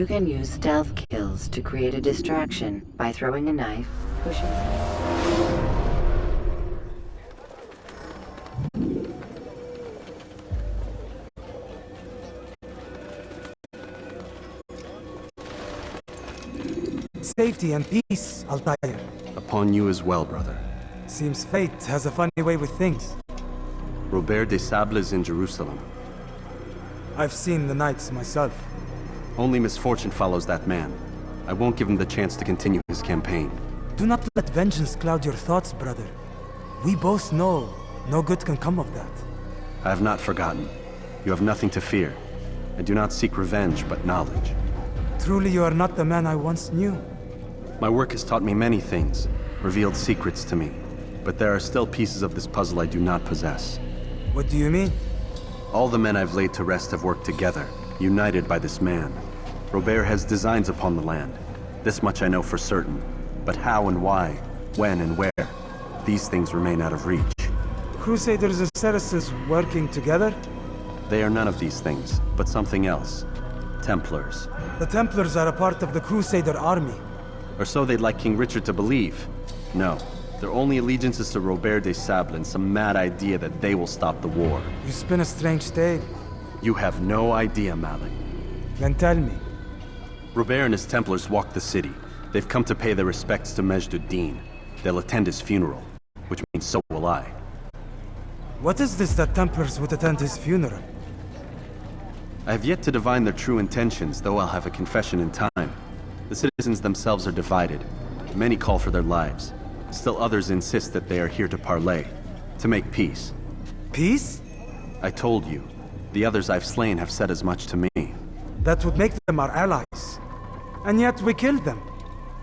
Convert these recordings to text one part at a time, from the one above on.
You can use stealth kills to create a distraction by throwing a knife, pushing... Safety and peace, Altair. Upon you as well, brother. Seems fate has a funny way with things. Robert de Sable is in Jerusalem. I've seen the Knights myself. Only misfortune follows that man. I won't give him the chance to continue his campaign. Do not let vengeance cloud your thoughts, brother. We both know no good can come of that. I have not forgotten. You have nothing to fear. I do not seek revenge, but knowledge. Truly you are not the man I once knew. My work has taught me many things, revealed secrets to me. But there are still pieces of this puzzle I do not possess. What do you mean? All the men I've laid to rest have worked together, united by this man. Robert has designs upon the land. This much I know for certain. But how and why, when and where, these things remain out of reach. Crusaders and Saracens working together? They are none of these things, but something else. Templars. The Templars are a part of the Crusader army. Or so they'd like King Richard to believe. No, their only allegiance is to Robert de Sable and some mad idea that they will stop the war. You spin a strange tale. You have no idea, Malik. Then tell me. Robert and his Templars walk the city. They've come to pay their respects to Majd ad-Din. They'll attend his funeral, which means so will I. What is this that Templars would attend his funeral? I have yet to divine their true intentions, though I'll have a confession in time. The citizens themselves are divided. Many call for their lives. Still others insist that they are here to parley, to make peace. Peace? I told you. The others I've slain have said as much to me. That would make them our allies. And yet we killed them.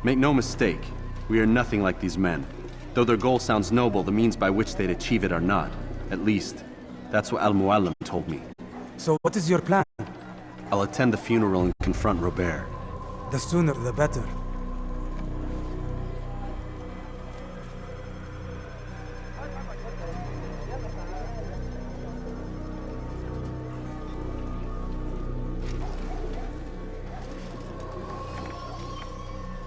Make no mistake, we are nothing like these men. Though their goal sounds noble, the means by which they'd achieve it are not. At least, that's what Al-Mualim told me. So what is your plan? I'll attend the funeral and confront Robert. The sooner the better.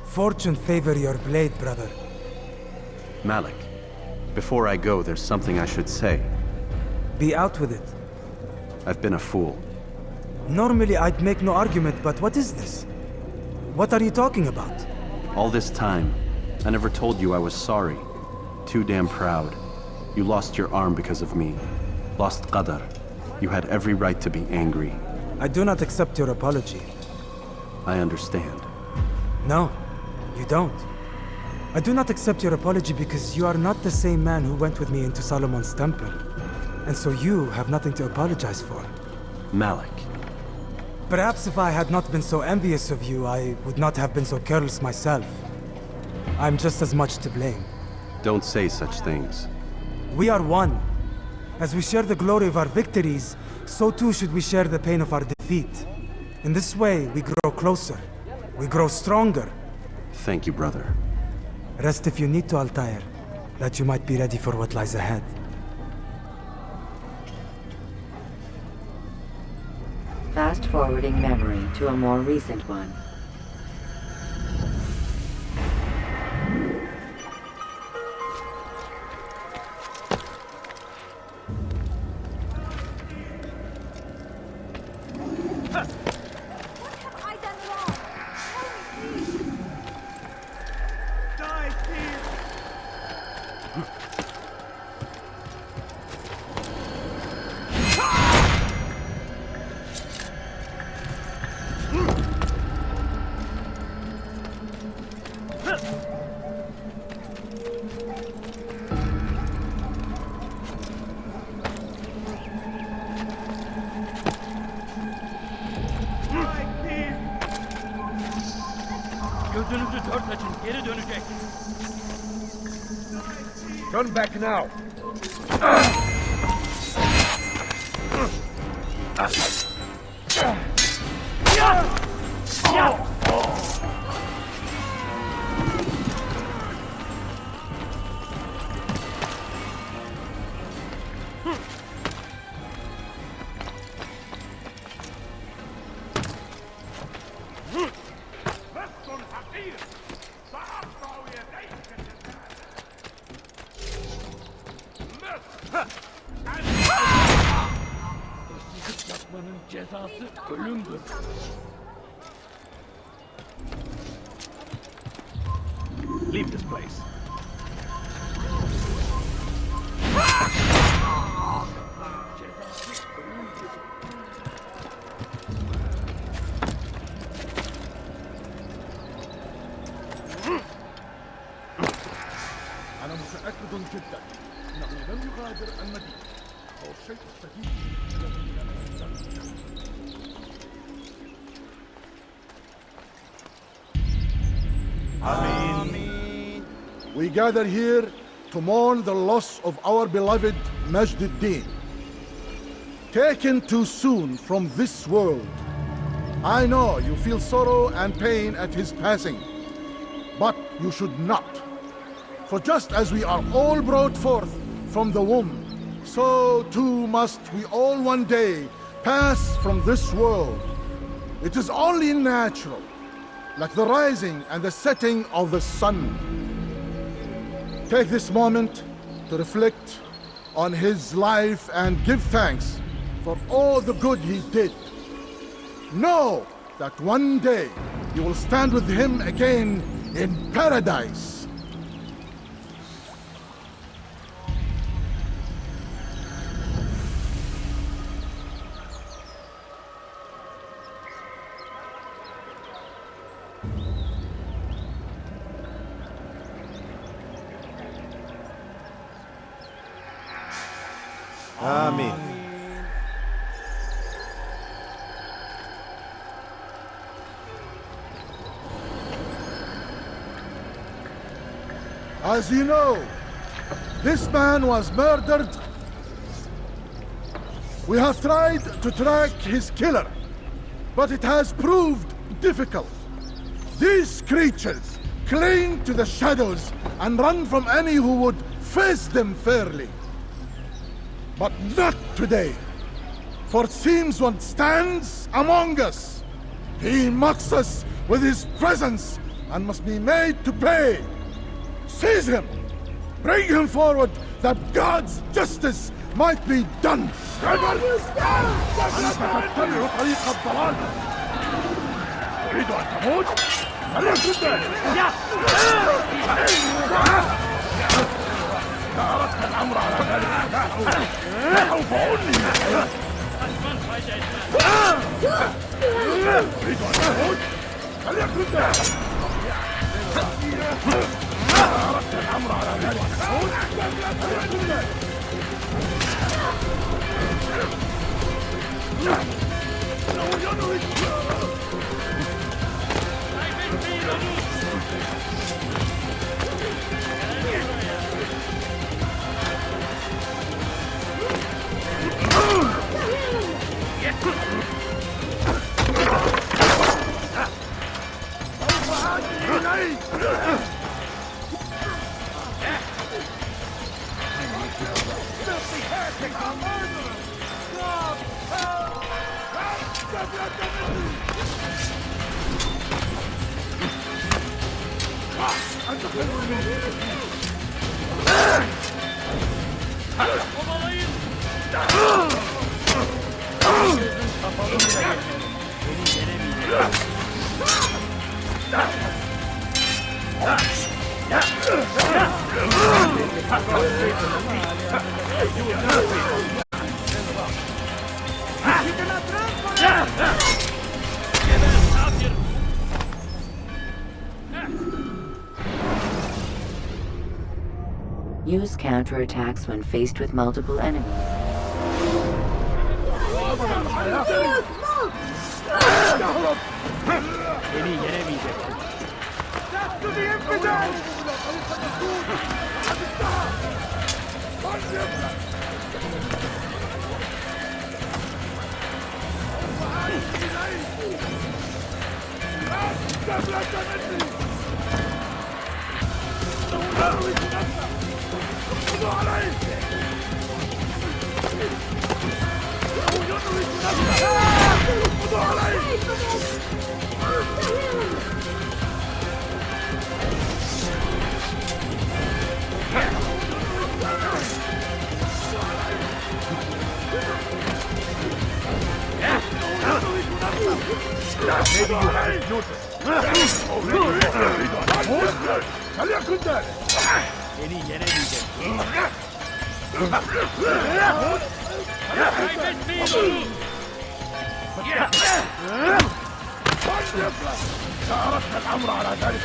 Fortune favor your blade, brother. Malik, before I go, there's something I should say. Be out with it. I've been a fool. Normally I'd make no argument, but what is this? What are you talking about? All this time, I never told you I was sorry. Too damn proud. You lost your arm because of me. Lost Qadar. You had every right to be angry. I do not accept your apology. I understand. No, you don't. I do not accept your apology because you are not the same man who went with me into Solomon's temple. And so you have nothing to apologize for. Malik. Perhaps if I had not been so envious of you, I would not have been so careless myself. I'm just as much to blame. Don't say such things. We are one. As we share the glory of our victories, so too should we share the pain of our defeat. In this way, we grow closer. We grow stronger. Thank you, brother. Rest if you need to, Altair, that you might be ready for what lies ahead. Fast-forwarding memory to a more recent one. Gözünüzü dört açın, geri dönecek. Turn back now. Cezası ölümdür. Leave this place. Cezası ölümdür. أنا متأكد جدا أنه لم يغادر المدينة أو الشيء الشديد الذي لم We gather here to mourn the loss of our beloved Majd ad-Din. Taken too soon from this world. I know you feel sorrow and pain at his passing, but you should not. For just as we are all brought forth from the womb, so too must we all one day pass from this world. It is only natural, like the rising and the setting of the sun. Take this moment to reflect on his life and give thanks for all the good he did. Know that one day you will stand with him again in paradise. Amin. As you know, this man was murdered. We have tried to track his killer, but it has proved difficult. These creatures cling to the shadows and run from any who would face them fairly. But not today, for it seems one stands among us. He mocks us with his presence and must be made to pay. Seize him! Bring him forward that God's justice might be done! تريد أن تموت؟ هل تبدأ؟ أردت الأمر على ذلك سوف أنهي تريد أن تموت؟ هل يكن ذلك؟ أردت الأمر على ذلك هل يكن ذلك؟ إنه ينهي Use counterattacks when faced with multiple enemies. Beni yenemeyeceksin. kunde! Kaybetmeyin onu! أردت الأمر على ذلك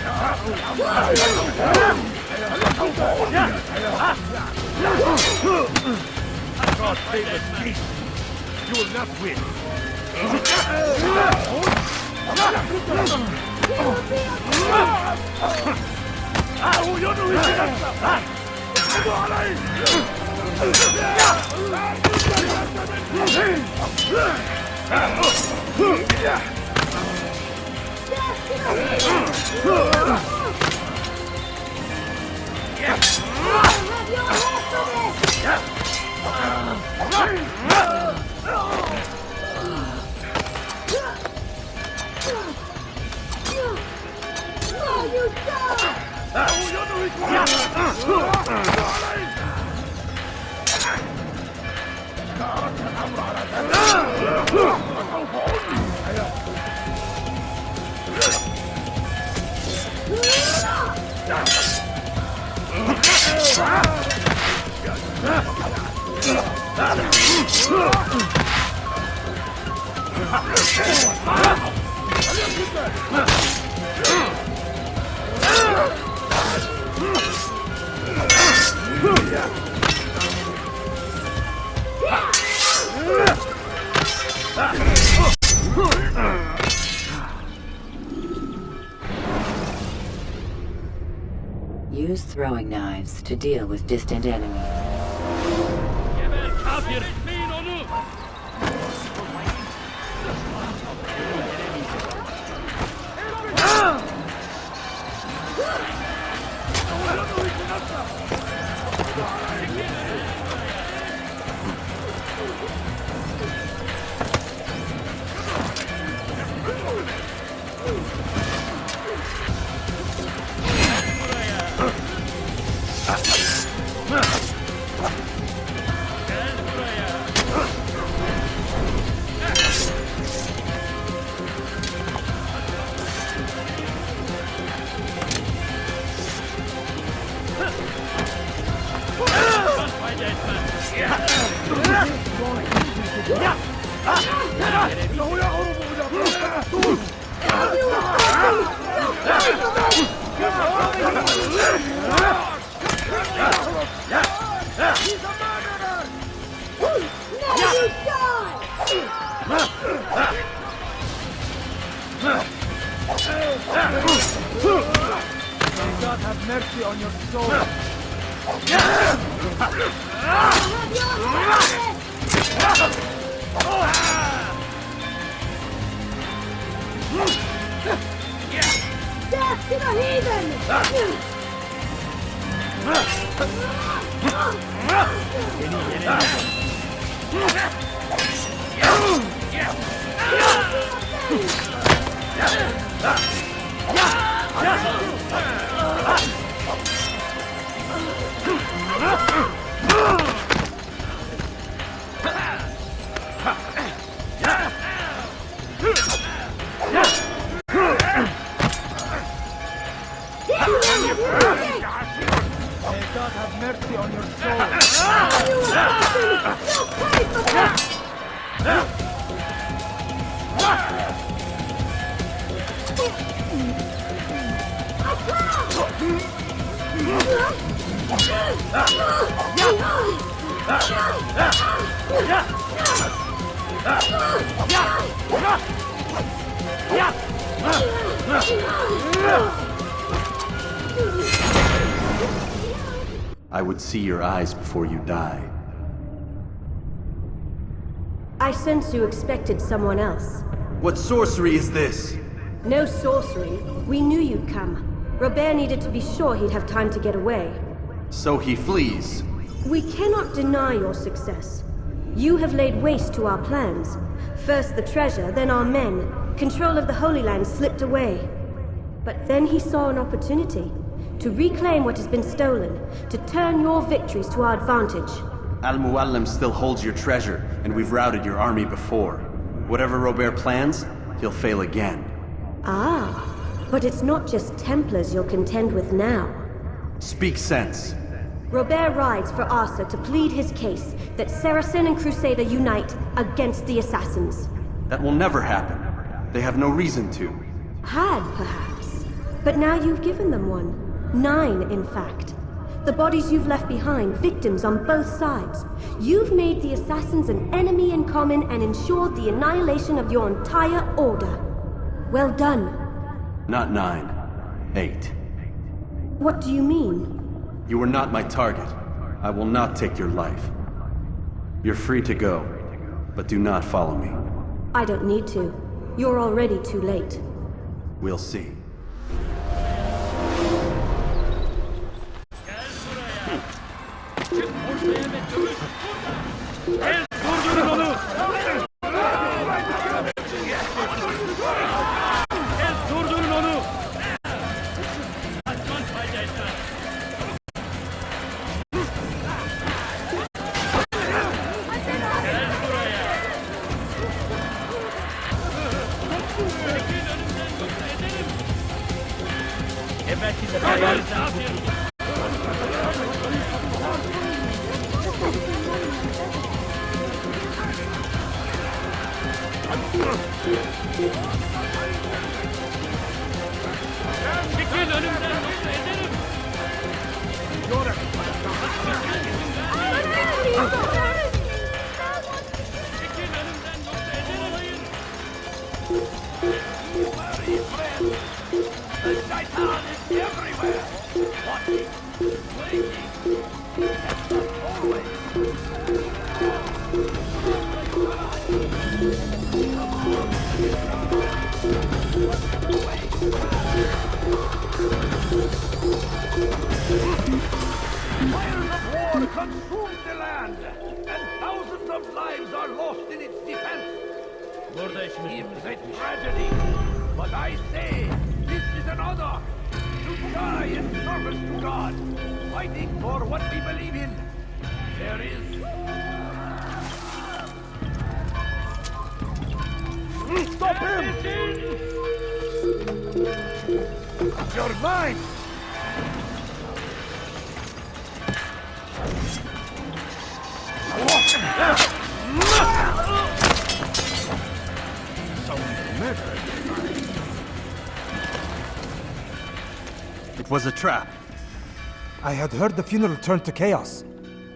God favors me. You will not win. Use throwing knives to deal with distant enemies. Kaybetmeyin onu! God have mercy on your soul. Death to the heathen! May God have mercy on your soul. You assassin! You'll pay for that! I would see your eyes before you die. I sense you expected someone else. What sorcery is this? No sorcery. We knew you'd come. Robert needed to be sure he'd have time to get away. So he flees. We cannot deny your success. You have laid waste to our plans. First the treasure, then our men. Control of the Holy Land slipped away. But then he saw an opportunity to reclaim what has been stolen, to turn your victories to our advantage. Al-Mualim still holds your treasure, and we've routed your army before. Whatever Robert plans, he'll fail again. Ah, but it's not just Templars you'll contend with now. Speak sense. Robert rides for Asa to plead his case that Saracen and Crusader unite against the assassins. That will never happen. They have no reason to. Had, perhaps. But now you've given them one. 9, in fact. The bodies you've left behind, victims on both sides. You've made the assassins an enemy in common and ensured the annihilation of your entire order. Well done. Not 9. 8. What do you mean? You were not my target. I will not take your life. You're free to go, but do not follow me. I don't need to. You're already too late. We'll see. Fires of war consumed the land, and thousands of lives are lost in its defense. Seems a tragedy, but I say this is an honor to die in service to God, fighting for what we believe in. There is... Stop him! You're mine! It was a trap. I had heard the funeral turned to chaos.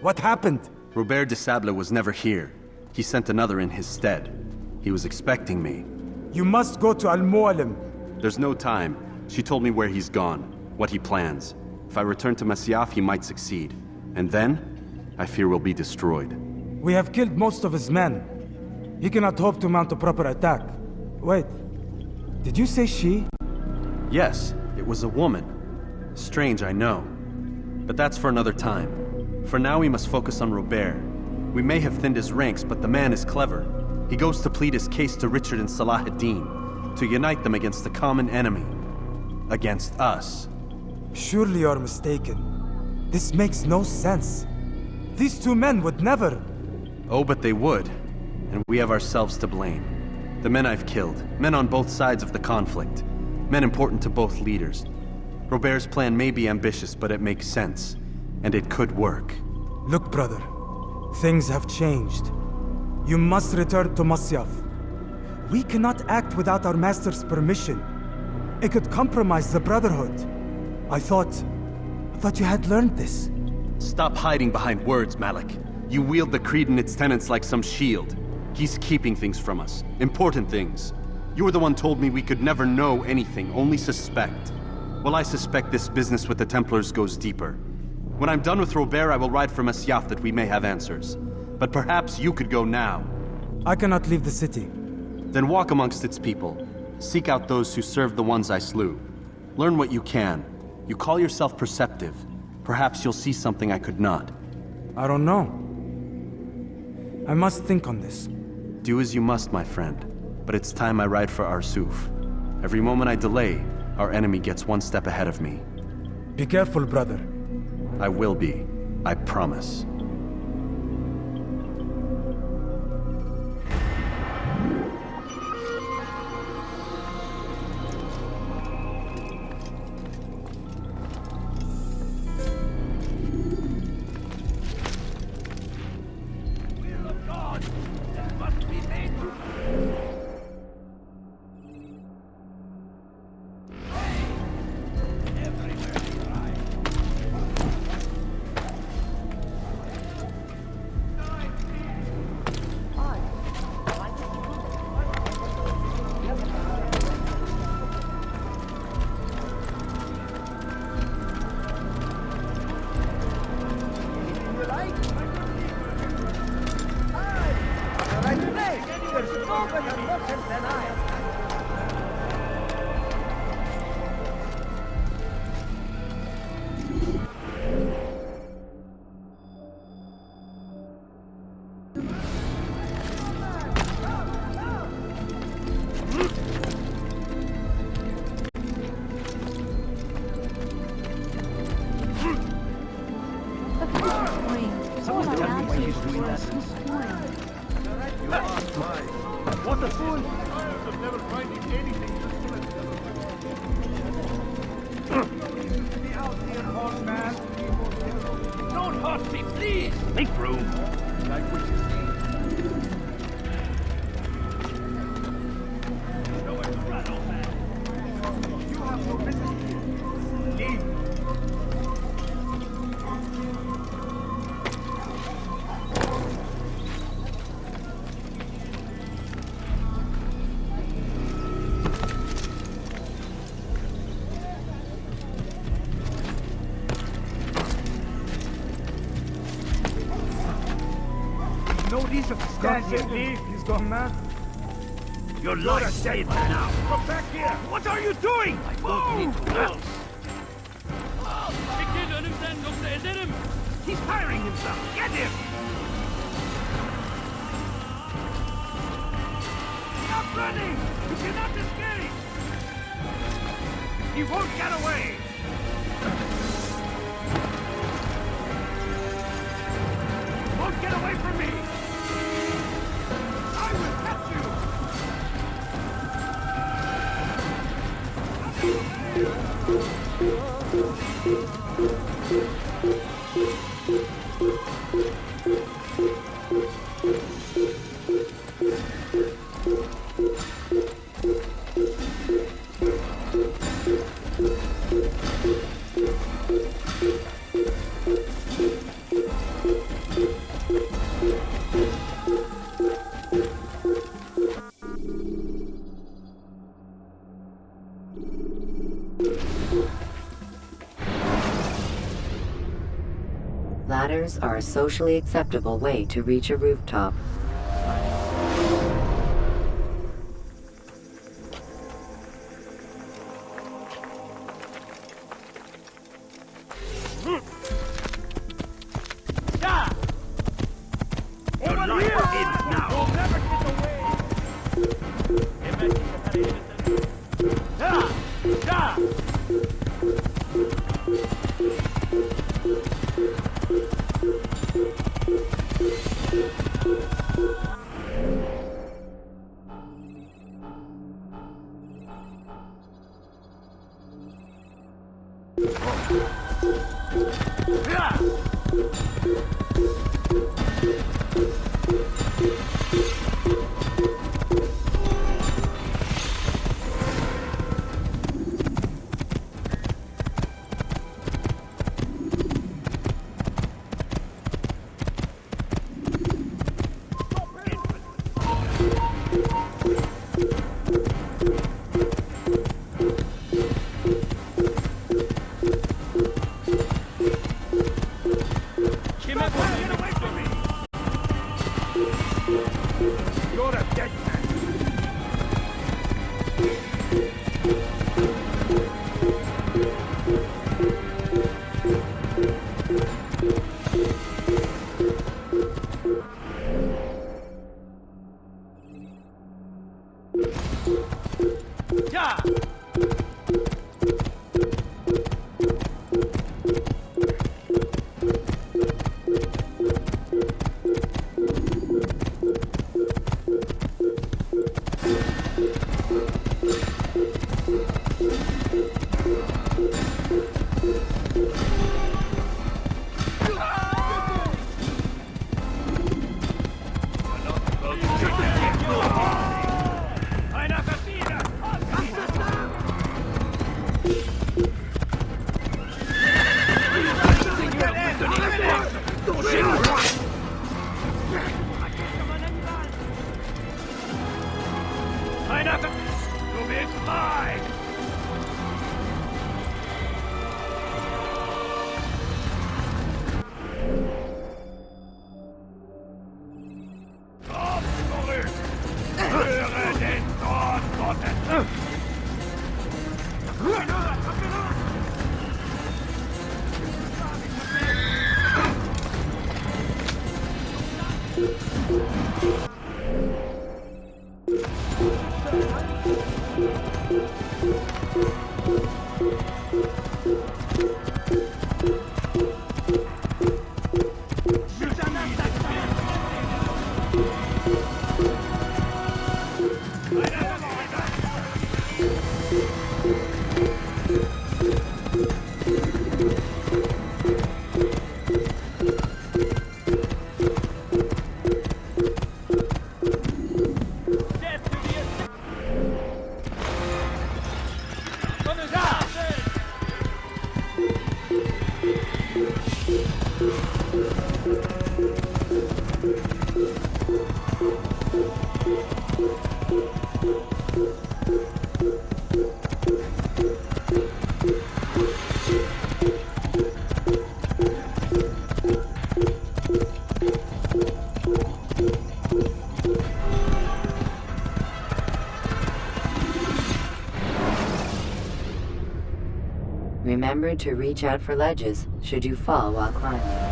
What happened? Robert de Sable was never here. He sent another in his stead. He was expecting me. You must go to Al-Mualim. There's no time. She told me where he's gone, what he plans. If I return to Masyaf, he might succeed. And then, I fear we'll be destroyed. We have killed most of his men. He cannot hope to mount a proper attack. Wait, did you say she? Yes, it was a woman. Strange, I know. But that's for another time. For now, we must focus on Robert. We may have thinned his ranks, but the man is clever. He goes to plead his case to Richard and Salah ad-Din, to unite them against the common enemy. Against us. Surely you're mistaken. This makes no sense. These two men would never... Oh, but they would. And we have ourselves to blame. The men I've killed, men on both sides of the conflict. Men important to both leaders. Robert's plan may be ambitious, but it makes sense. And it could work. Look, brother. Things have changed. You must return to Masyaf. We cannot act without our master's permission. It could compromise the Brotherhood. I thought you had learned this. Stop hiding behind words, Malik. You wield the creed and its tenets like some shield. He's keeping things from us. Important things. You were the one told me we could never know anything, only suspect. Well, I suspect this business with the Templars goes deeper. When I'm done with Robert, I will ride for Masyaf that we may have answers. But perhaps you could go now. I cannot leave the city. Then walk amongst its people. Seek out those who served the ones I slew. Learn what you can. You call yourself perceptive. Perhaps you'll see something I could not. I don't know. I must think on this. Do as you must, my friend. But it's time I ride for Arsuf. Every moment I delay, our enemy gets one step ahead of me. Be careful, brother. I will be. I promise. He's doing that. What a fool! I'm never finding anything useful and never out here, old man. Don't hurt me, please! Make room! Like what you see. There's nowhere to run, old man. You have no business here. Leave. No reason to stand here. Leave. He's gone mad. You're lying. Say it now. Come back here. What are you doing? I don't need to know. Çekil önümden yoksa ederim. He's firing himself. Get him. Stop running. You cannot escape. He won't get away. Won't get away from me. I will catch you! Ladders are a socially acceptable way to reach a rooftop. Over here! Now! You'll never get away! You're a dead man. Yeah. remembered to reach out for ledges should you fall while climbing.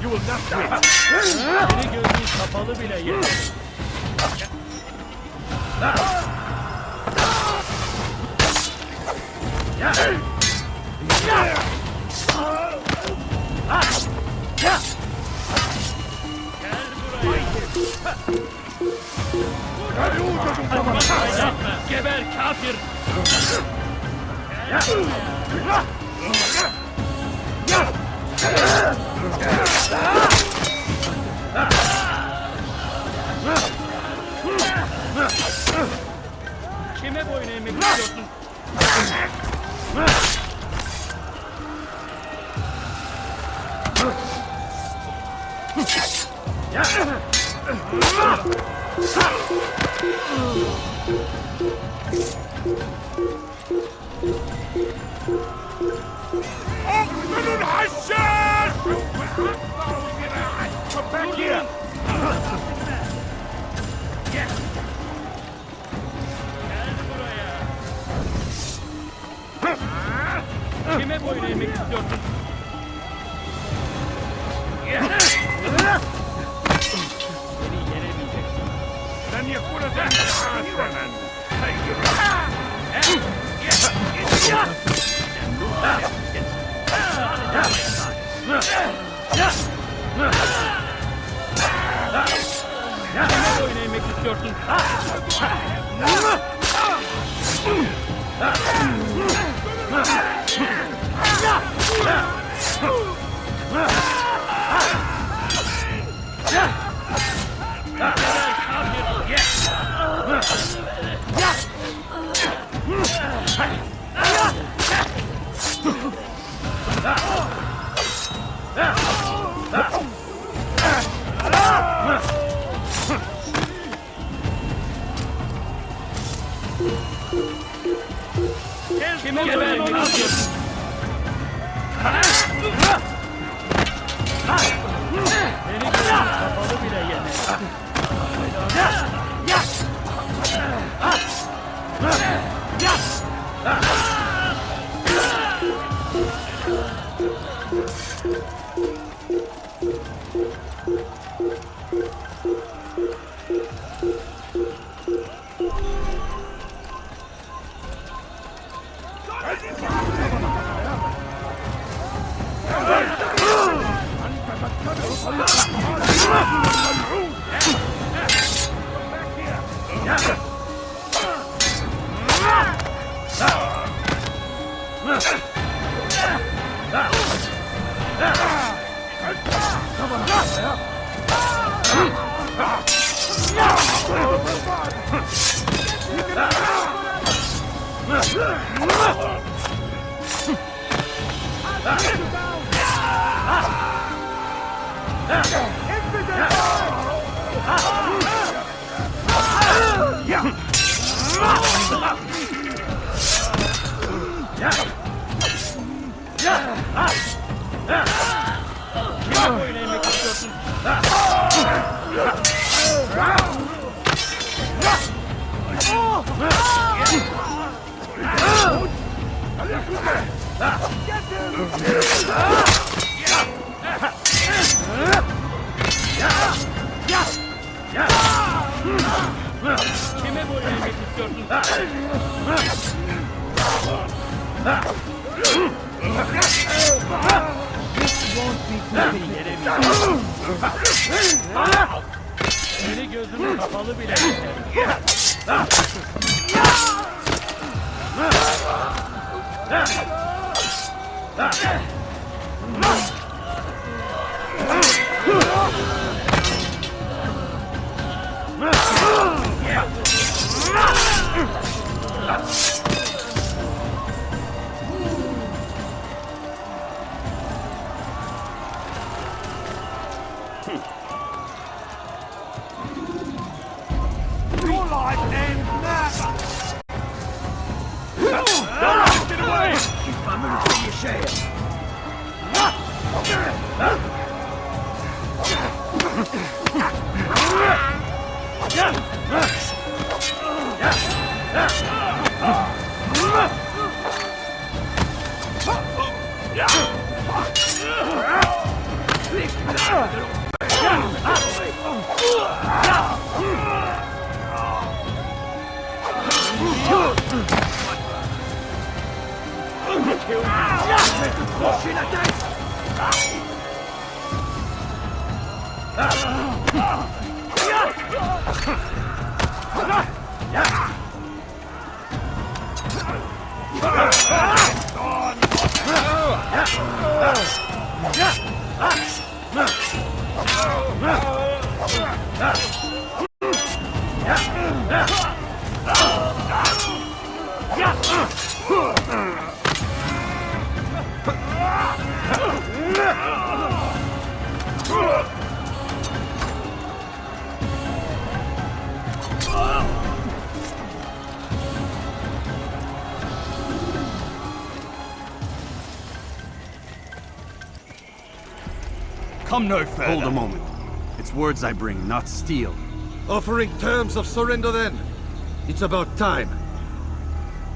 You will not die. Beni gözün kapalı bile yer. Geber kafir! Kime boyun eğmek istiyorsun? اقتلوا الحشاش! Back here! Gel buraya! Kime boyun eğmek istiyorsun? Beni yenemeyeceksin. لن يكون ذلك حسنا. Kime boyun eğmek istiyorsun? Kime gebermek istiyorsun? Beni gözün kapalı bile yener. Kime boyun eğmek istiyorsun? Kime boyun eğmek istiyorsun? Seni gözümü kapalı bile Your life ends now! Get away! I'm gonna see you share. Come no further. Hold a moment. It's words I bring, not steel. Offering terms of surrender then? It's about time.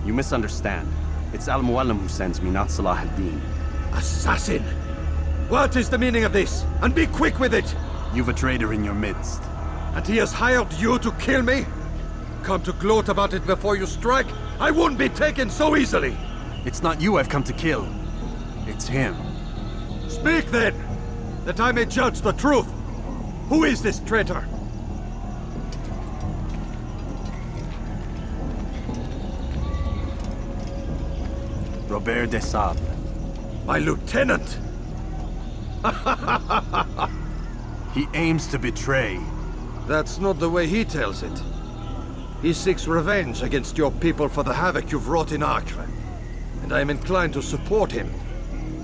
You misunderstand. It's Al-Mualim who sends me, not Salah ad-Din. Assassin! What is the meaning of this? And be quick with it! You've a traitor in your midst. And he has hired you to kill me? Come to gloat about it before you strike? I won't be taken so easily! It's not you I've come to kill. It's him. Speak then, that I may judge the truth. Who is this traitor? Robert de Sable. My lieutenant! He aims to betray. That's not the way he tells it. He seeks revenge against your people for the havoc you've wrought in Acre. And I am inclined to support him.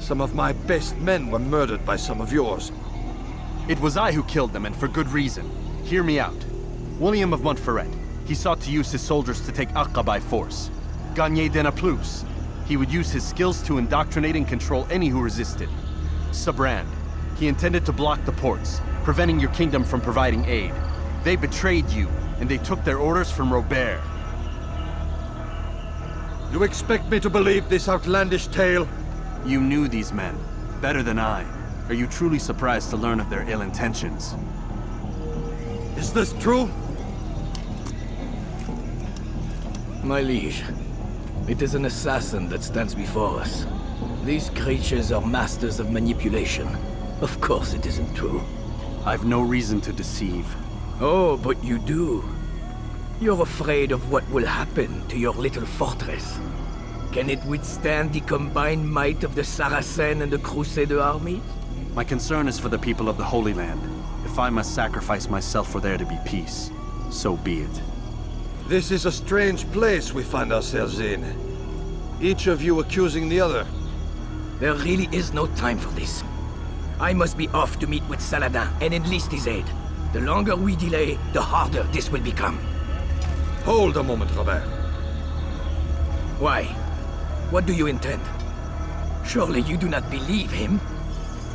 Some of my best men were murdered by some of yours. It was I who killed them, and for good reason. Hear me out. William of Montferrat. He sought to use his soldiers to take Acre by force. Gagné de Naplouse. He would use his skills to indoctrinate and control any who resisted. Sabrand. He intended to block the ports, preventing your kingdom from providing aid. They betrayed you, and they took their orders from Robert. You expect me to believe this outlandish tale? You knew these men, better than I. Are you truly surprised to learn of their ill intentions? Is this true? My liege, it is an assassin that stands before us. These creatures are masters of manipulation. Of course it isn't true. I've no reason to deceive. Oh, but you do. You're afraid of what will happen to your little fortress. Can it withstand the combined might of the Saracen and the Crusader armies? My concern is for the people of the Holy Land. If I must sacrifice myself for there to be peace, so be it. This is a strange place we find ourselves in. Each of you accusing the other. There really is no time for this. I must be off to meet with Saladin and enlist his aid. The longer we delay, the harder this will become. Hold a moment, Robert. Why? What do you intend? Surely you do not believe him?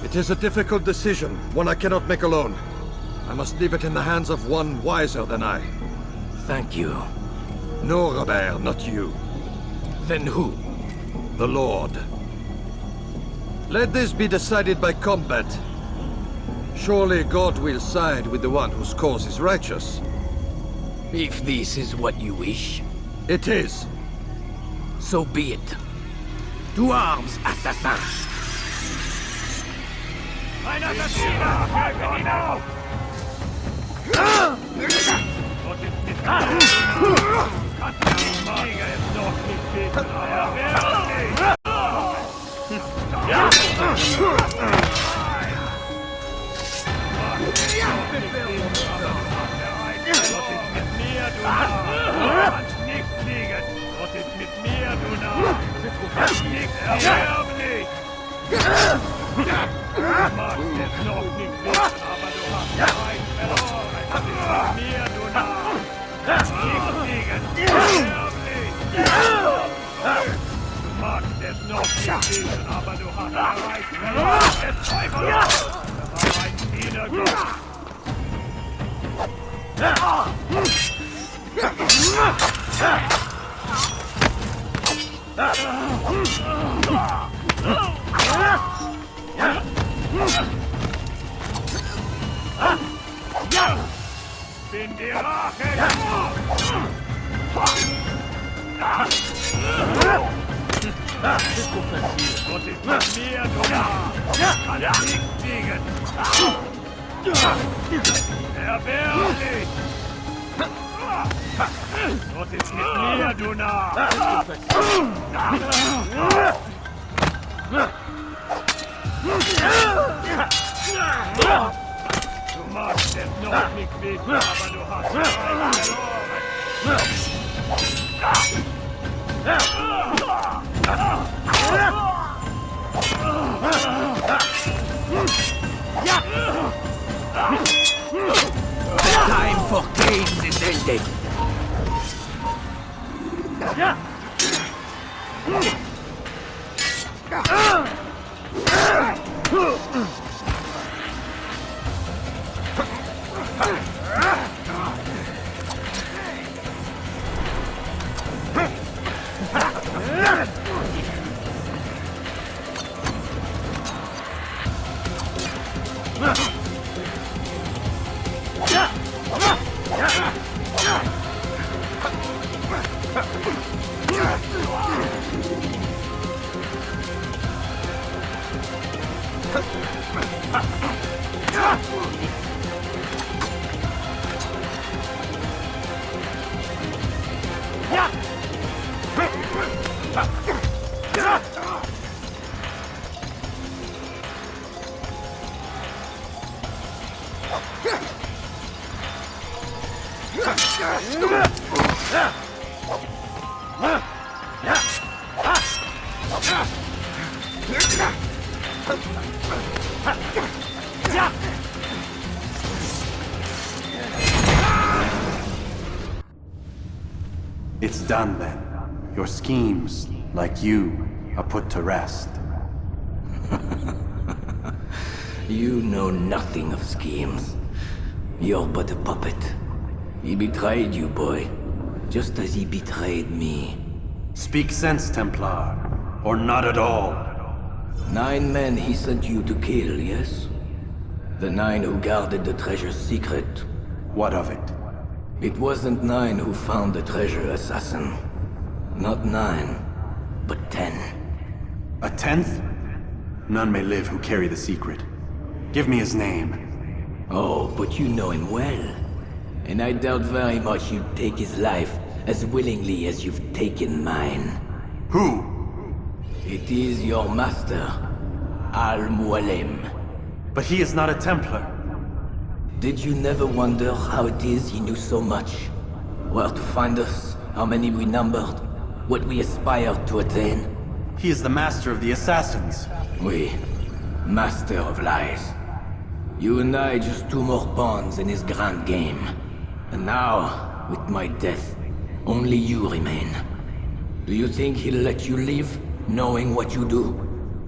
It is a difficult decision, one I cannot make alone. I must leave it in the hands of one wiser than I. Thank you. No, Robert, not you. Then who? The Lord. Let this be decided by combat. Surely God will side with the one whose cause is righteous. If this is what you wish, It is. so be it. To arms, assassin! Ein Assassiner! Töte ihn auf! Gott ist mit mir! Kannst du nicht machen, es noch nicht wissen, aber wer Gott ist mit mir, du Narr! Kannst nicht fliegen! Gott ist mit mir, du Narr! Kannst nicht erbärmlich! Du magst es noch nicht wissen, aber du hast weit verloren! Gott ist mit mir, du Narr! Kannst nicht fliegen! Erbärmlich! Du magst es noch nicht wissen, aber du hast weit verloren! Es sei verloren! Das war ein Wiedergott! Bin die Rache! Gott ist mit mir, du Narr! Kann nicht fliegen! Erbärmlich! Gott ist mit mir, du Narr! Du magst es noch nicht wissen, aber du hast The time for games is ended. It's done then. Your schemes, like you, are put to rest. You know nothing of schemes. You're but a puppet. He betrayed you, boy. Just as he betrayed me. Speak sense, Templar. Or not at all. 9 men he sent you to kill, yes? The 9 who guarded the treasure's secret. What of it? It wasn't 9 who found the treasure, assassin. Not 9, but 10. A 10th? None may live who carry the secret. Give me his name. Oh, but you know him well. And I doubt very much you'd take his life as willingly as you've taken mine. Who? It is your master, Al-Mualim. But he is not a Templar. Did you never wonder how it is he knew so much? Where to find us, how many we numbered, what we aspired to attain? He is the master of the assassins. Oui, master of lies. You and I just 2 more pawns in his grand game. And now, with my death, only you remain. Do you think he'll let you live, knowing what you do?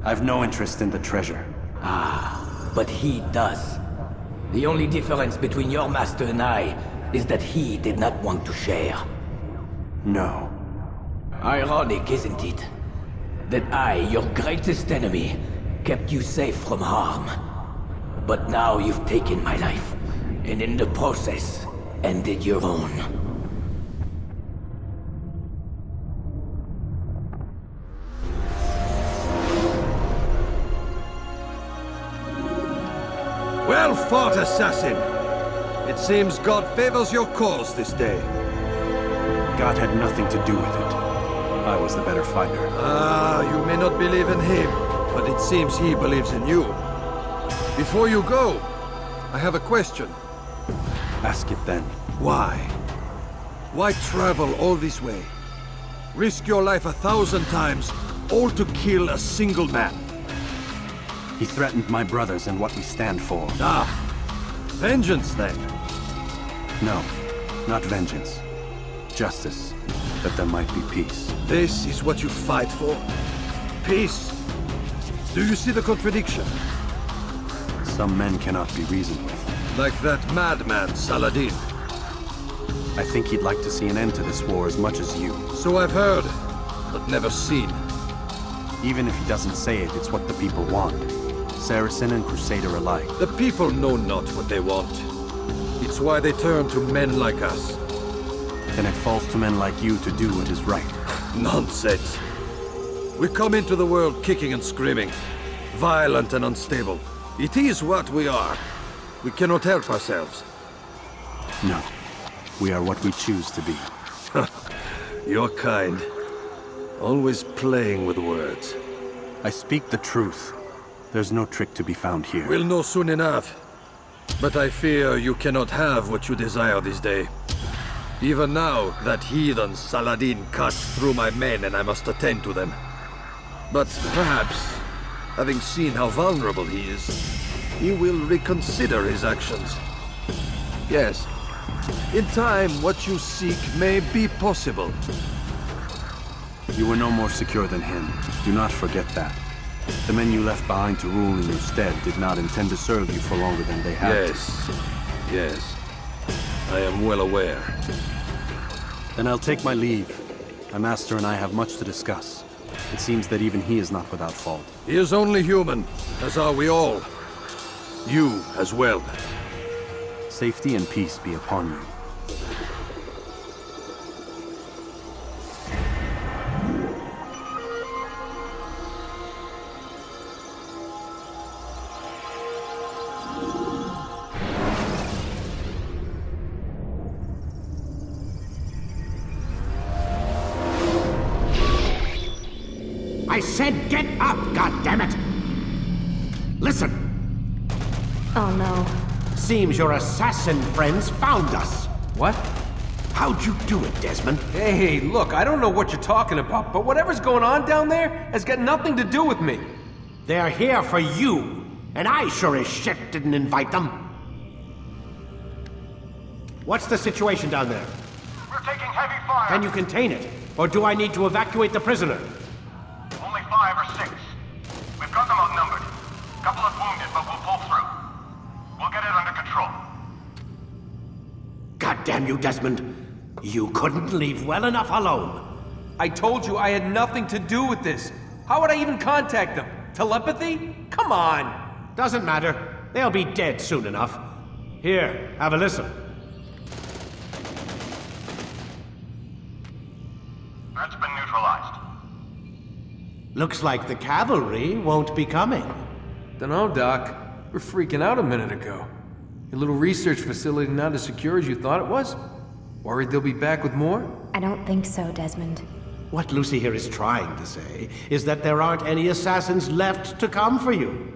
I've no interest in the treasure. Ah, but he does. The only difference between your master and I is that he did not want to share. No. Ironic, isn't it? That I, your greatest enemy, kept you safe from harm. But now you've taken my life, and in the process, ended your own. assassin! It seems God favors your cause this day. God had nothing to do with it. I was the better fighter. Ah, you may not believe in him, but it seems he believes in you. Before you go, I have a question. Ask it then. Why? Why travel all this way? Risk your life 1,000 times, all to kill a single man. He threatened my brothers and what we stand for. Ah, vengeance then. No, not vengeance. Justice, that there might be peace. This is what you fight for? Peace? Do you see the contradiction? Some men cannot be reasoned with. Like that madman, Saladin. I think he'd like to see an end to this war as much as you. So I've heard, but never seen. Even if he doesn't say it, it's what the people want. Saracen and Crusader alike. The people know not what they want. It's why they turn to men like us. Then it falls to men like you to do what is right. Nonsense. We come into the world kicking and screaming, violent and unstable. It is what we are. We cannot help ourselves. No. We are what we choose to be. You're kind. Always playing with words. I speak the truth. There's no trick to be found here. We'll know soon enough. But I fear you cannot have what you desire this day. Even now, that heathen Saladin cuts through my men and I must attend to them. But perhaps, having seen how vulnerable he is, he will reconsider his actions. Yes, in time, what you seek may be possible. You were no more secure than him. Do not forget that. The men you left behind to rule in your stead did not intend to serve you for longer than they had to. Yes. I am well aware. Then I'll take my leave. My master and I have much to discuss. It seems that even he is not without fault. He is only human, as are we all. You as well. Safety and peace be upon you. I said get up, goddammit! Listen! Oh no. Seems your assassin friends found us. What? How'd you do it, Desmond? Hey, look, I don't know what you're talking about, but whatever's going on down there has got nothing to do with me. They're here for you, and I sure as shit didn't invite them. What's the situation down there? We're taking heavy fire. Can you contain it? Or do I need to evacuate the prisoner? Only 5 or 6. We've got them outnumbered. Couple of wounded, but we'll pull through. We'll get it under control. God damn you, Desmond. You couldn't leave well enough alone. I told you I had nothing to do with this. How would I even contact them? Telepathy? Come on! Doesn't matter. They'll be dead soon enough. Here, have a listen. That's been neutralized. Looks like the cavalry won't be coming. Dunno, Doc. We're freaking out a minute ago. Your little research facility not as secure as you thought it was? Worried they'll be back with more? I don't think so, Desmond. What Lucy here is trying to say is that there aren't any assassins left to come for you.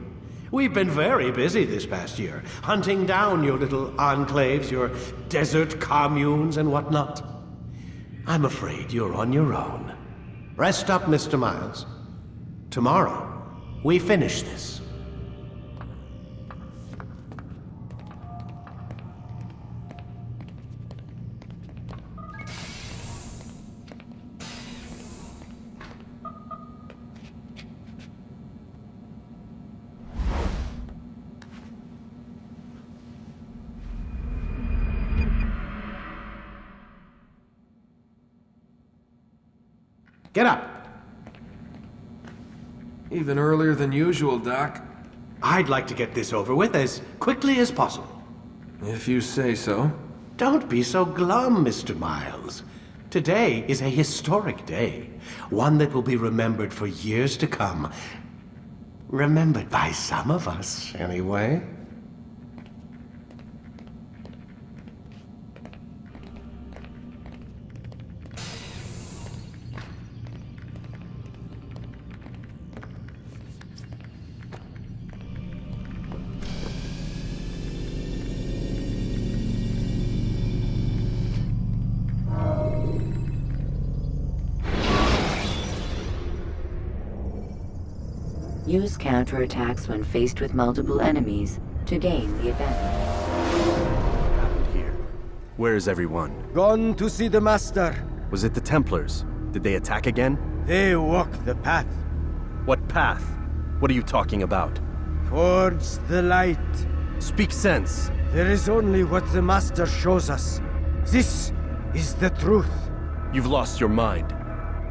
We've been very busy this past year, hunting down your little enclaves, your desert communes and whatnot. I'm afraid you're on your own. Rest up, Mr. Miles. Tomorrow, we finish this. Get up! Even earlier than usual, Doc. I'd like to get this over with as quickly as possible. If you say so. Don't be so glum, Mr. Miles. Today is a historic day. One that will be remembered for years to come. Remembered by some of us, anyway. Use counterattacks when faced with multiple enemies to gain the advantage. Here. Where is everyone? Gone to see the Master. Was it the Templars? Did they attack again? They walk the path. What path? What are you talking about? Towards the light. Speak sense. There is only what the Master shows us. This is the truth. You've lost your mind.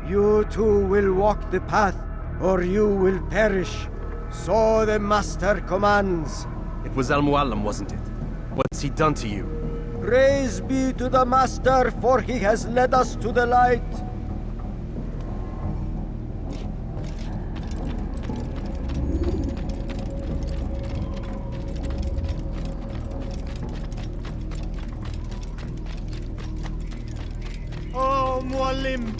You too will walk the path, or you will perish. So the Master commands. It was Al-Mualim, wasn't it? What's he done to you? Praise be to the Master, for he has led us to the light. Oh, Mualim,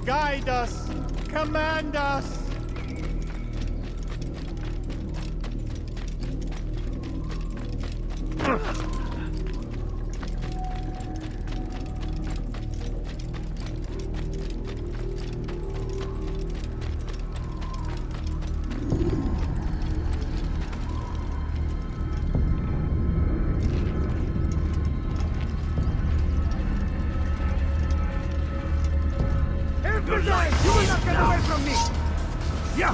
guide us, command us. You will not get away from me! Yeah!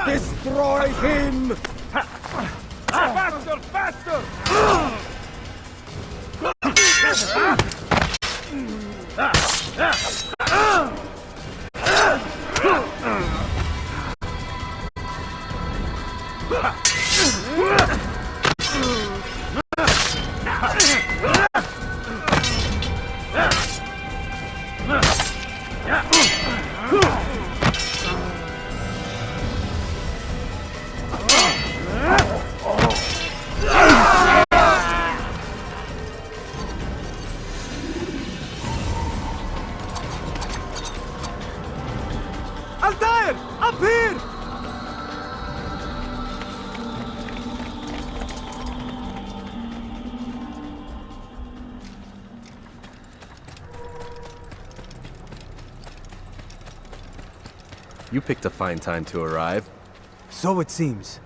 Destroy him! Faster, faster! Altair! Up here! You picked a fine time to arrive. So it seems.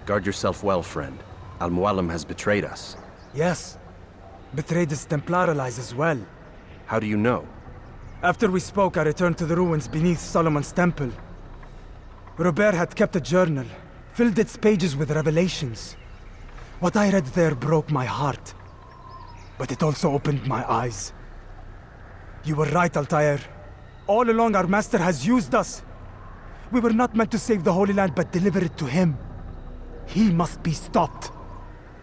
Guard yourself well, friend. Al-Mualim has betrayed us. Yes. Betrayed his Templar allies as well. How do you know? After we spoke, I returned to the ruins beneath Solomon's temple. Robert had kept a journal, filled its pages with revelations. What I read there broke my heart. But it also opened my eyes. You were right, Altair. All along, our master has used us. We were not meant to save the Holy Land, but deliver it to him. He must be stopped.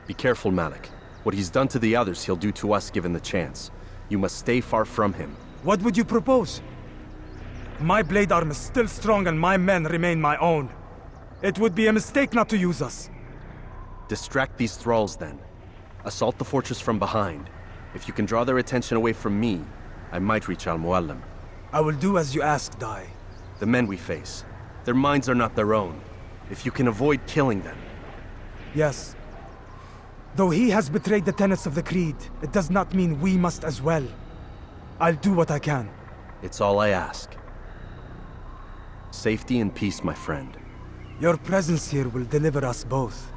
Be careful, Malik. What he's done to the others, he'll do to us given the chance. You must stay far from him. What would you propose? My blade arm is still strong and my men remain my own. It would be a mistake not to use us. Distract these thralls then. Assault the fortress from behind. If you can draw their attention away from me, I might reach Al-Mualim. I will do as you ask, Dai. The men we face, their minds are not their own. If you can avoid killing them. Yes. Though he has betrayed the tenets of the Creed, it does not mean we must as well. I'll do what I can. It's all I ask. Safety and peace, my friend. Your presence here will deliver us both.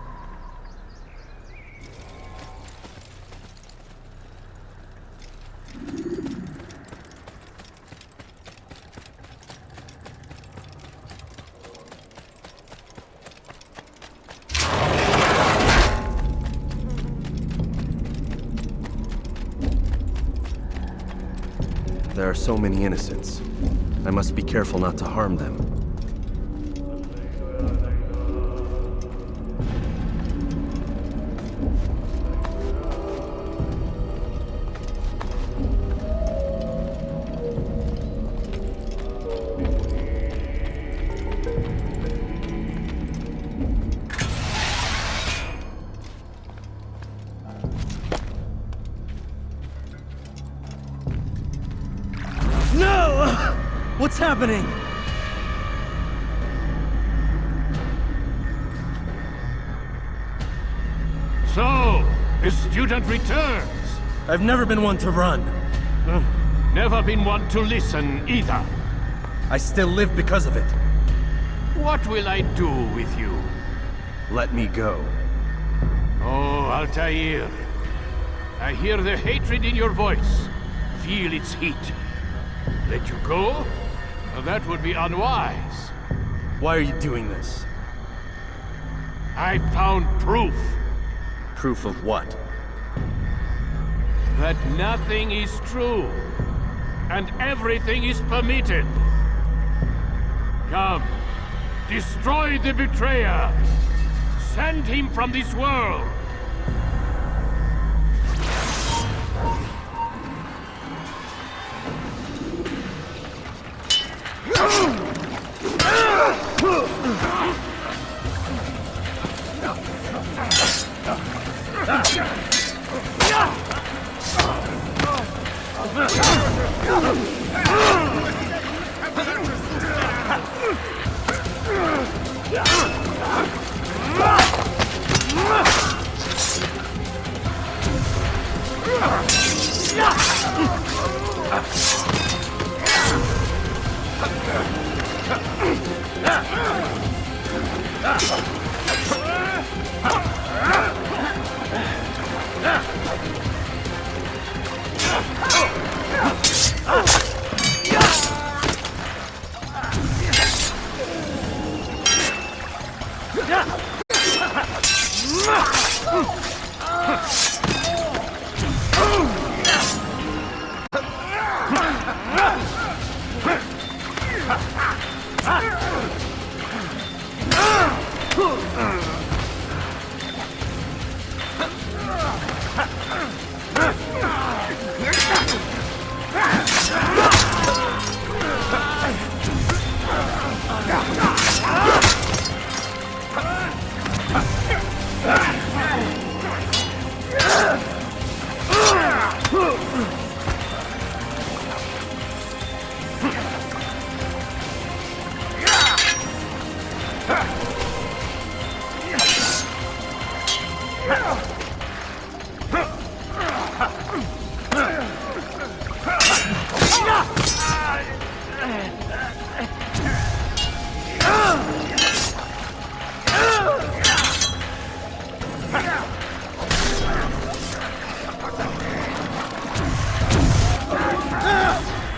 There are so many innocents. I must be careful not to harm them. What's happening? So, the student returns. I've never been one to run. Never been one to listen either. I still live because of it. What will I do with you? Let me go. Oh, Altair. I hear the hatred in your voice. Feel its heat. Let you go? That would be unwise. Why are you doing this? I found proof. Proof of what? That nothing is true. And everything is permitted. Come. Destroy the betrayer. Send him from this world.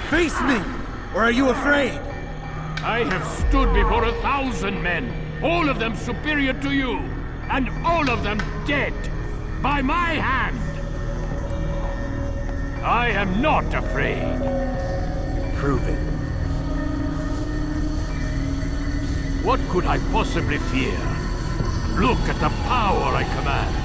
Face me! Or are you afraid? I have stood before 1,000 men, all of them superior to you, and all of them dead, by my hand. I am not afraid. Prove it. What could I possibly fear? Look at the power I command.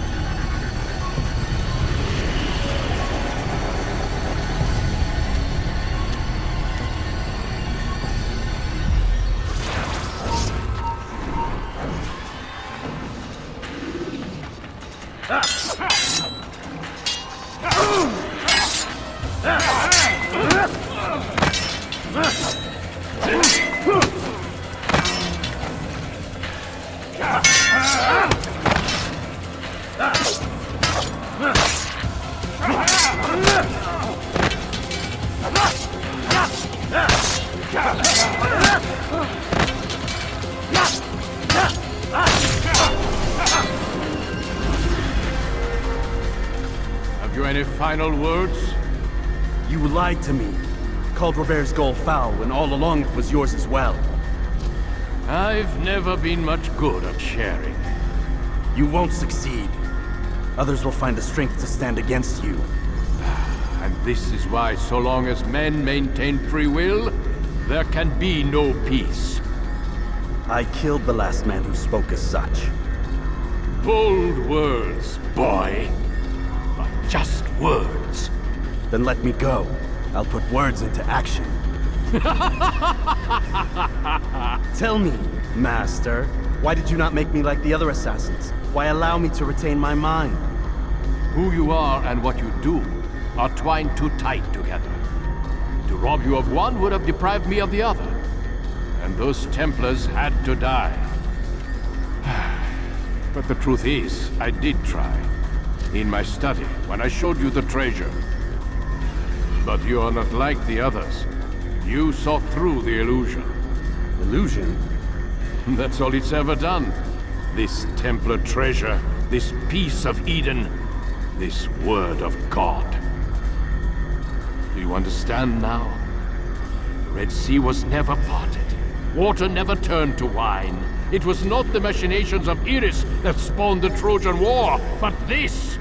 Any final words? You lied to me. Called Robert's goal foul when all along it was yours as well. I've never been much good at sharing. You won't succeed. Others will find the strength to stand against you. And this is why, so long as men maintain free will, there can be no peace. I killed the last man who spoke as such. Bold words, boy. But just words. Then let me go. I'll put words into action. Tell me, Master, why did you not make me like the other assassins? Why allow me to retain my mind? Who you are and what you do are twined too tight together. To rob you of one would have deprived me of the other. And those Templars had to die. But the truth is, I did try. In my study, when I showed you the treasure. But you are not like the others. You saw through the illusion. Illusion? That's all it's ever done. This Templar treasure, this piece of Eden, this word of God. Do you understand now? The Red Sea was never parted. Water never turned to wine. It was not the machinations of Eris that spawned the Trojan War, but this!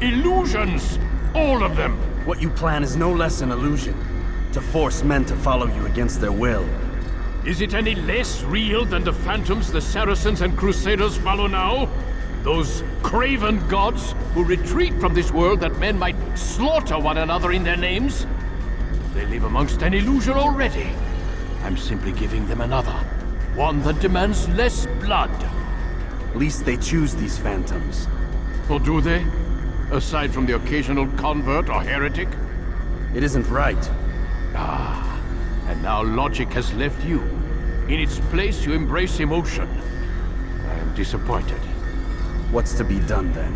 Illusions! All of them! What you plan is no less an illusion. To force men to follow you against their will. Is it any less real than the phantoms the Saracens and Crusaders follow now? Those craven gods who retreat from this world that men might slaughter one another in their names? They live amongst an illusion already. I'm simply giving them another. One that demands less blood. At least they choose these phantoms. Or do they? Aside from the occasional convert or heretic? It isn't right. Ah, and now logic has left you. In its place, you embrace emotion. I am disappointed. What's to be done then?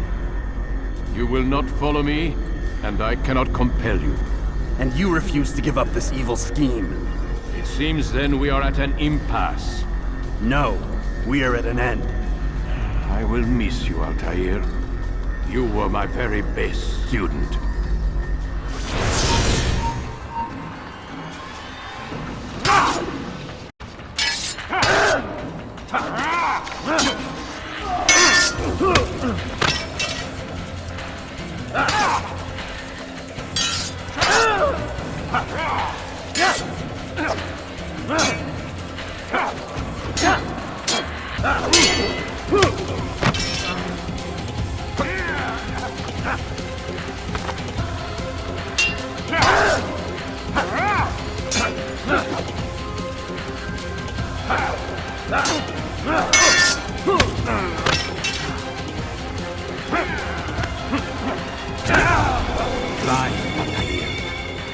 You will not follow me, and I cannot compel you. And you refuse to give up this evil scheme. It seems then we are at an impasse. No, we are at an end. I will miss you, Altair. You were my very best student.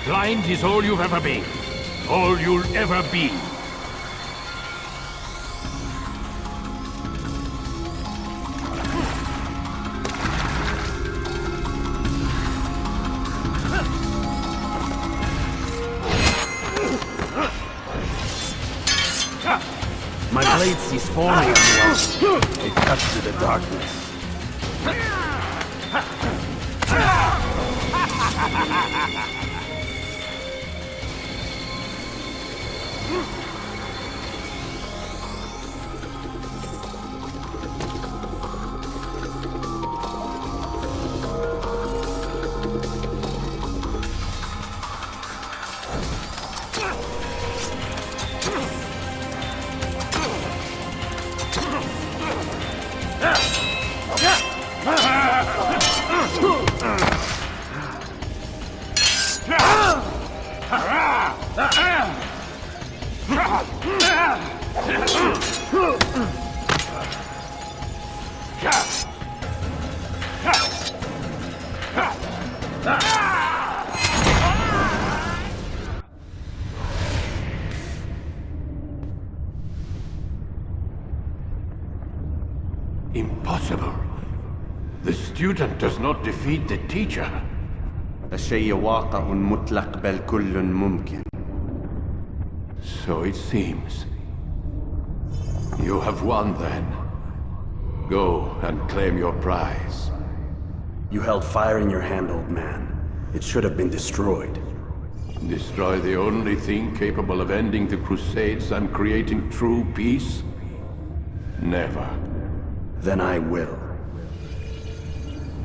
Blind is all you've ever been. All you'll ever be. My blade ceased forming on you. It cuts through the darkness. Impossible. The student does not defeat the teacher. الشيء واقع مطلق بل كل ممكن. So it seems. You have won then. Go and claim your prize. You held fire in your hand, old man. It should have been destroyed. Destroy the only thing capable of ending the Crusades and creating true peace? Never. Then I will.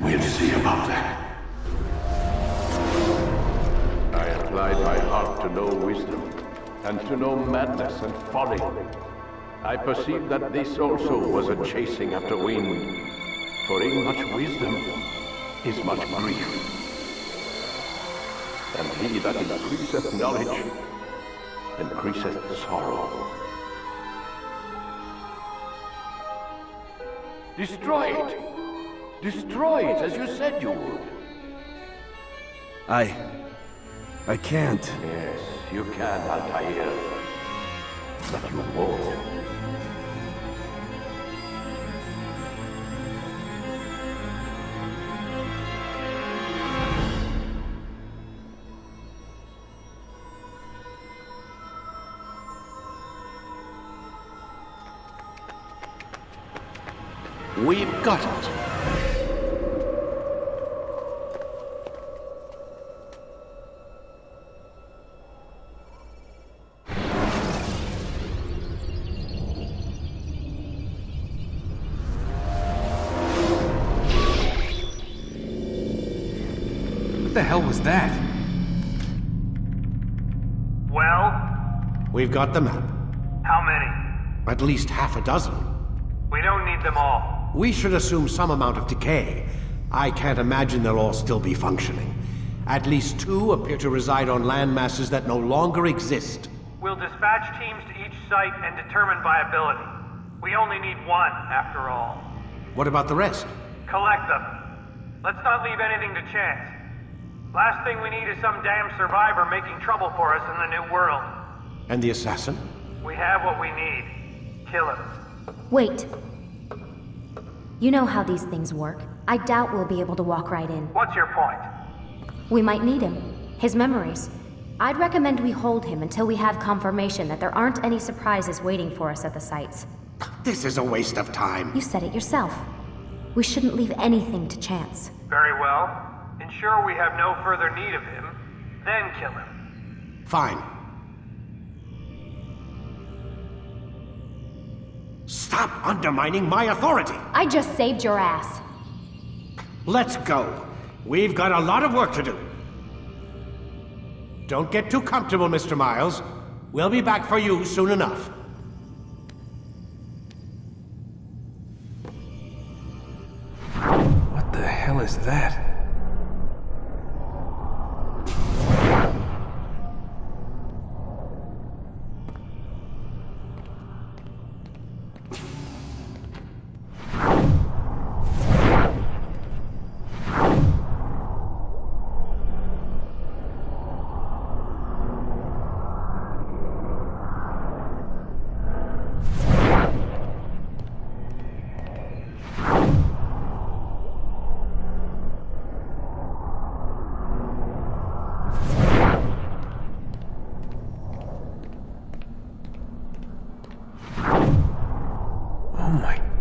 We'll see about that. I applied my heart to know wisdom, and to know madness and folly. I perceived that this also was a chasing after wind. For in much wisdom is much grief. And he that increaseth knowledge increaseth sorrow. Destroy it! Destroy it as you said you would. I can't. Yes, you can, Altair. But you won't. We've got it. What the hell was that? Well? We've got the map. How many? At least half a dozen. We don't need them all. We should assume some amount of decay. I can't imagine they'll all still be functioning. At least 2 appear to reside on land masses that no longer exist. We'll dispatch teams to each site and determine viability. We only need 1, after all. What about the rest? Collect them. Let's not leave anything to chance. Last thing we need is some damn survivor making trouble for us in the new world. And the assassin? We have what we need. Kill him. Wait. You know how these things work. I doubt we'll be able to walk right in. What's your point? We might need him. His memories. I'd recommend we hold him until we have confirmation that there aren't any surprises waiting for us at the sites. This is a waste of time. You said it yourself. We shouldn't leave anything to chance. Very well. Ensure we have no further need of him, then kill him. Fine. Stop undermining my authority! I just saved your ass. Let's go. We've got a lot of work to do. Don't get too comfortable, Mr. Miles. We'll be back for you soon enough. What the hell is that?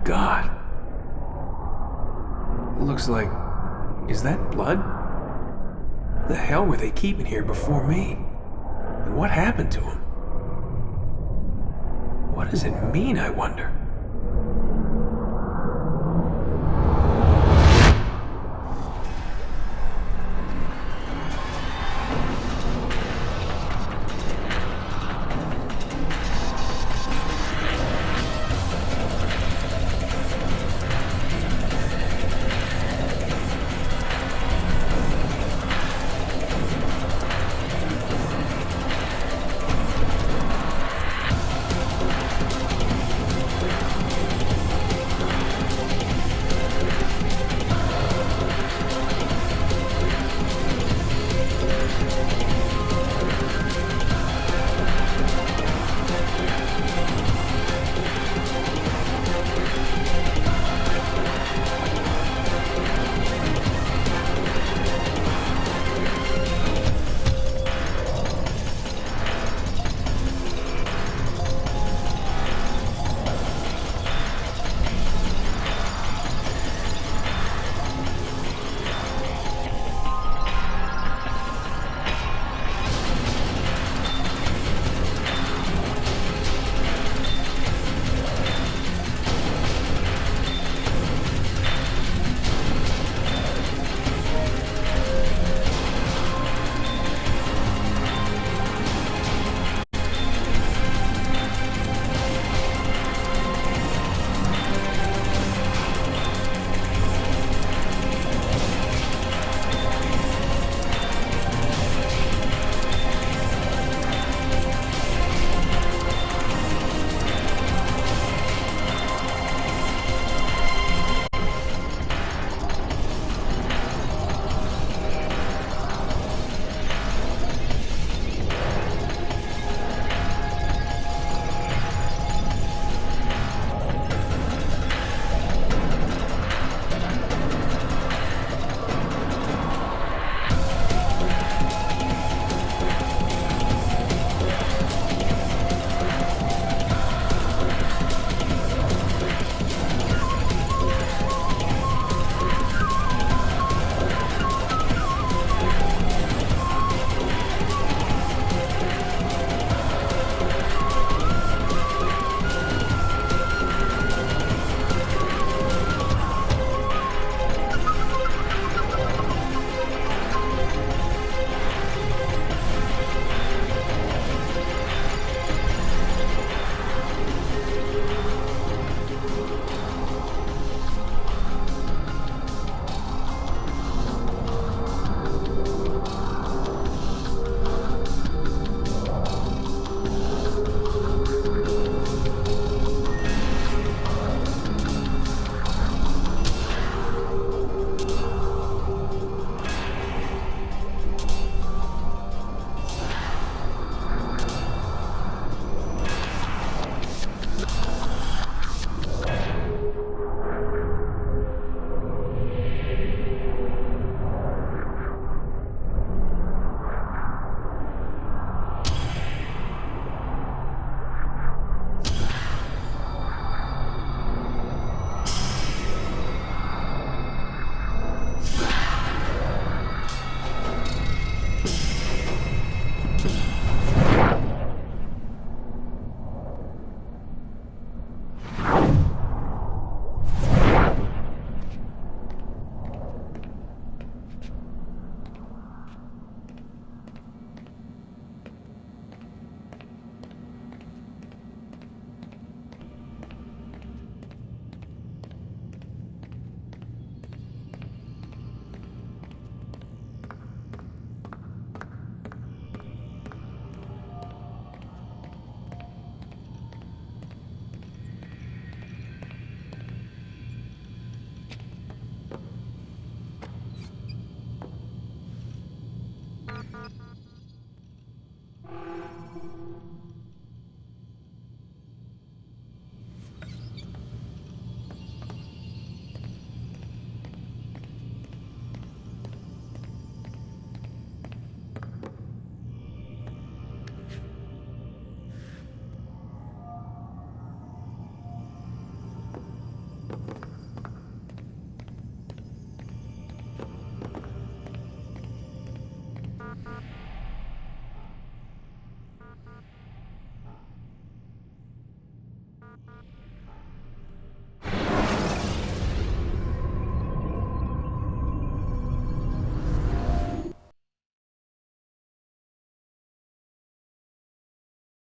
God. Looks like... Is that blood? The hell were they keeping here before me? And what happened to him? What does it mean, I wonder?